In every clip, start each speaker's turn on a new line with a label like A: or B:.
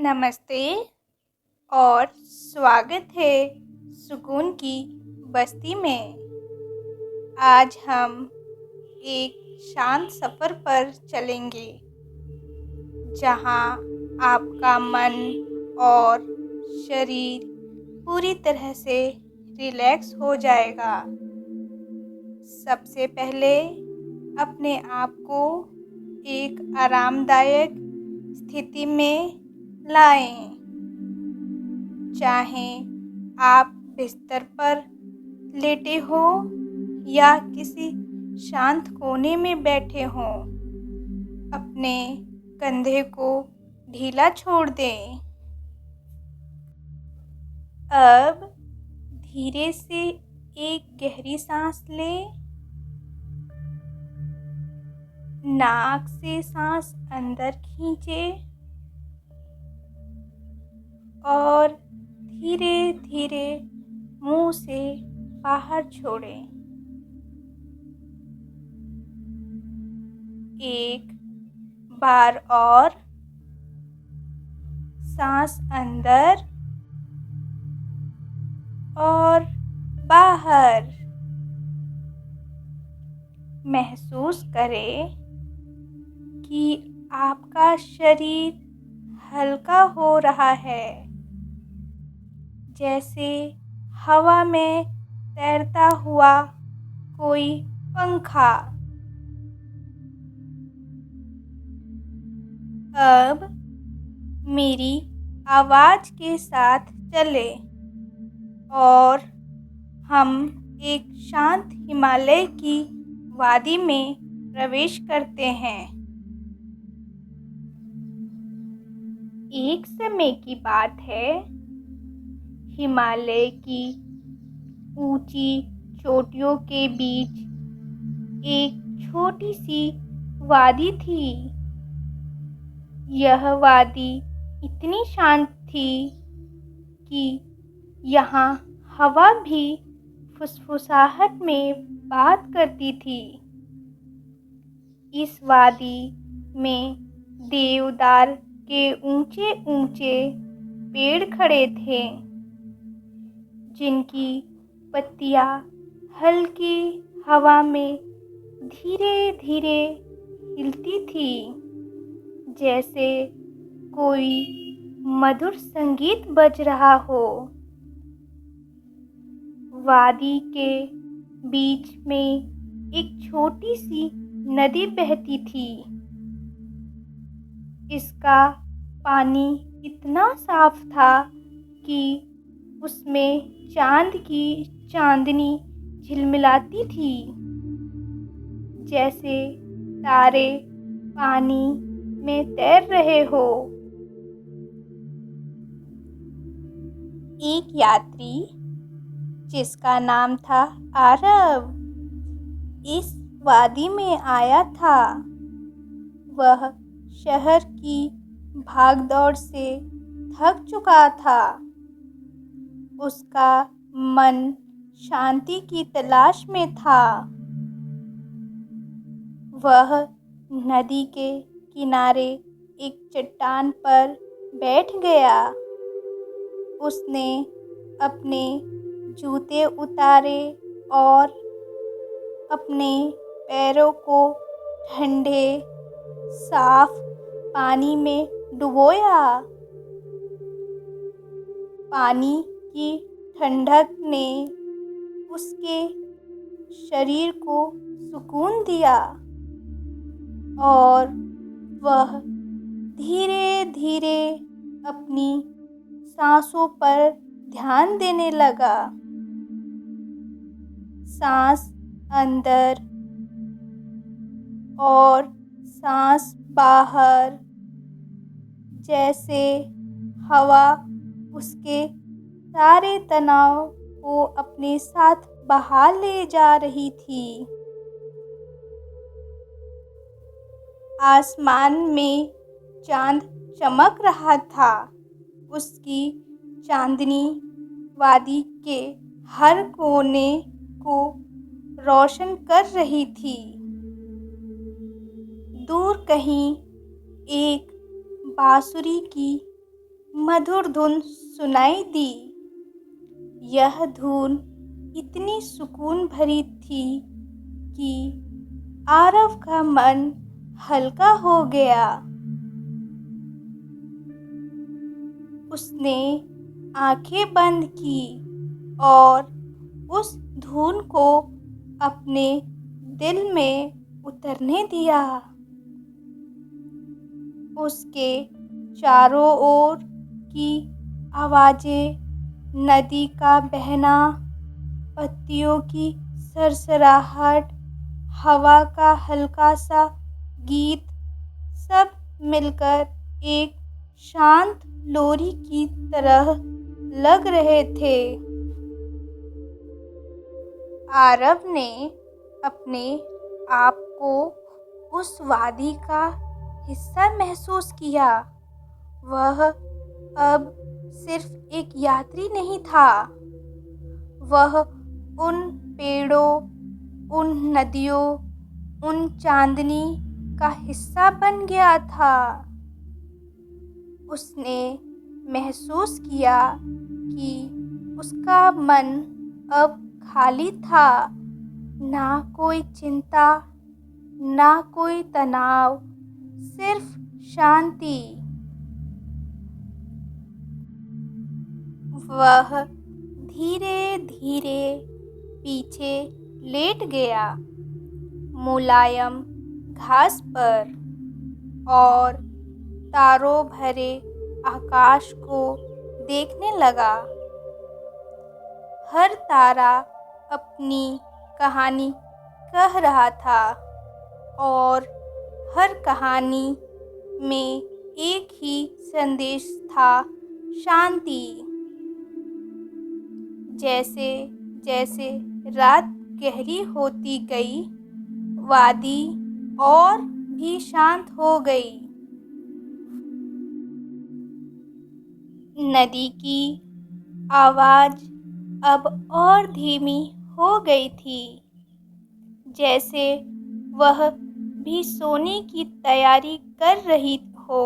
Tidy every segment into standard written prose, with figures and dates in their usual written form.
A: नमस्ते और स्वागत है सुकून की बस्ती में। आज हम एक शांत सफ़र पर चलेंगे जहां आपका मन और शरीर पूरी तरह से रिलैक्स हो जाएगा। सबसे पहले अपने आप को एक आरामदायक स्थिति में लाएं। चाहे आप बिस्तर पर लेटे हों या किसी शांत कोने में बैठे हों, अपने कंधे को ढीला छोड़ दें। अब धीरे से एक गहरी सांस लें। नाक से सांस अंदर खींचें और धीरे धीरे मुंह से बाहर छोड़ें। एक बार और सांस अंदर और बाहर। महसूस करें कि आपका शरीर हल्का हो रहा है, जैसे हवा में तैरता हुआ कोई पंखा। अब मेरी आवाज़ के साथ चलें और हम एक शांत हिमालय की वादी में प्रवेश करते हैं। एक समय की बात है, हिमालय की ऊंची चोटियों के बीच एक छोटी सी वादी थी। यह वादी इतनी शांत थी कि यहाँ हवा भी फुसफुसाहट में बात करती थी। इस वादी में देवदार के ऊंचे ऊंचे पेड़ खड़े थे, जिनकी पत्तियां हल्की हवा में धीरे धीरे हिलती थी, जैसे कोई मधुर संगीत बज रहा हो। वादी के बीच में एक छोटी सी नदी बहती थी। इसका पानी इतना साफ था कि उसमें चांद की चांदनी झिलमिलाती थी, जैसे तारे पानी में तैर रहे हो। एक यात्री, जिसका नाम था आरव, इस वादी में आया था। वह शहर की भागदौड़ से थक चुका था। उसका मन शांति की तलाश में था। वह नदी के किनारे एक चट्टान पर बैठ गया। उसने अपने जूते उतारे और अपने पैरों को ठंडे साफ पानी में डुबोया। पानी की ठंडक ने उसके शरीर को सुकून दिया और वह धीरे धीरे अपनी सांसों पर ध्यान देने लगा। सांस अंदर और सांस बाहर, जैसे हवा उसके सारे तनाव को अपने साथ बहा ले जा रही थी। आसमान में चांद चमक रहा था। उसकी चांदनी वादी के हर कोने को रोशन कर रही थी। दूर कहीं एक बांसुरी की मधुर धुन सुनाई दी। यह धुन इतनी सुकून भरी थी कि आरव का मन हल्का हो गया। उसने आंखें बंद की और उस धुन को अपने दिल में उतरने दिया। उसके चारों ओर की आवाजें, नदी का बहना, पत्तियों की सरसराहट, हवा का हल्का सा गीत, सब मिलकर एक शांत लोरी की तरह लग रहे थे। आरव ने अपने आप को उस वादी का हिस्सा महसूस किया। वह अब सिर्फ एक यात्री नहीं था, वह उन पेड़ों, उन नदियों, उन चांदनी का हिस्सा बन गया था। उसने महसूस किया कि उसका मन अब खाली था, ना कोई चिंता, ना कोई तनाव, सिर्फ शांति। वह धीरे धीरे पीछे लेट गया, मुलायम घास पर, और तारों भरे आकाश को देखने लगा। हर तारा अपनी कहानी कह रहा था और हर कहानी में एक ही संदेश था, शांति। जैसे जैसे रात गहरी होती गई, वादी और भी शांत हो गई। नदी की आवाज अब और धीमी हो गई थी, जैसे वह भी सोने की तैयारी कर रही हो।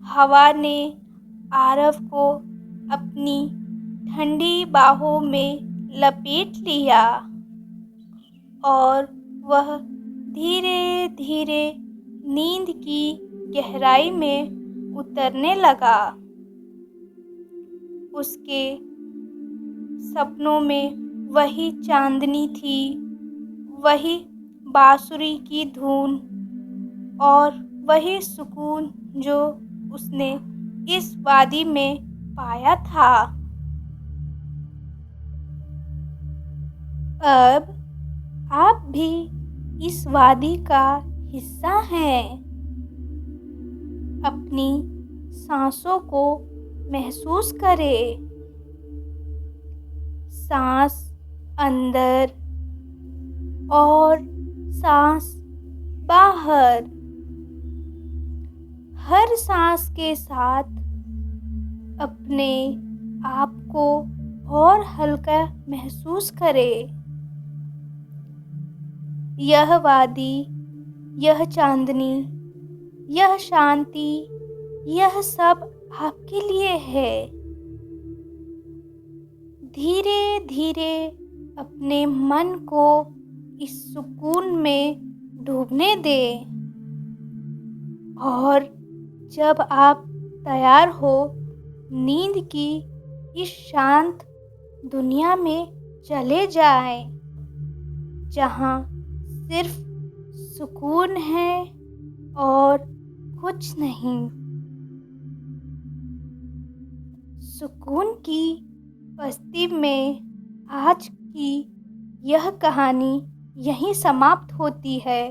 A: हवा ने आरव को अपनी ठंडी बाहों में लपेट लिया और वह धीरे धीरे नींद की गहराई में उतरने लगा। उसके सपनों में वही चांदनी थी, वही बांसुरी की धुन और वही सुकून जो उसने इस वादी में पाया था। अब आप भी इस वादी का हिस्सा हैं। अपनी सांसों को महसूस करें। सांस अंदर और सांस बाहर। हर सांस के साथ अपने आप को और हल्का महसूस करें। यह वादी, यह चांदनी, यह शांति, यह सब आपके लिए है। धीरे धीरे अपने मन को इस सुकून में डूबने दें और जब आप तैयार हो, नींद की इस शांत दुनिया में चले जाएं, जहाँ सिर्फ सुकून है और कुछ नहीं। सुकून की बस्ती में आज की यह कहानी यहीं समाप्त होती है।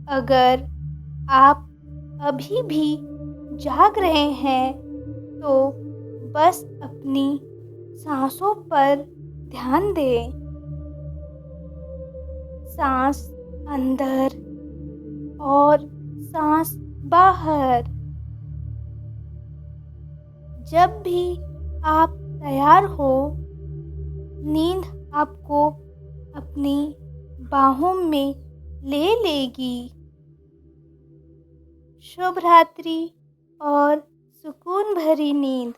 A: अगर आप अभी भी जाग रहे हैं तो बस अपनी सांसों पर ध्यान दें। सांस अंदर और सांस बाहर। जब भी आप तैयार हो, नींद आपको अपनी बाहों में ले लेगी। शुभ रात्रि। और सुकून भरी नींद।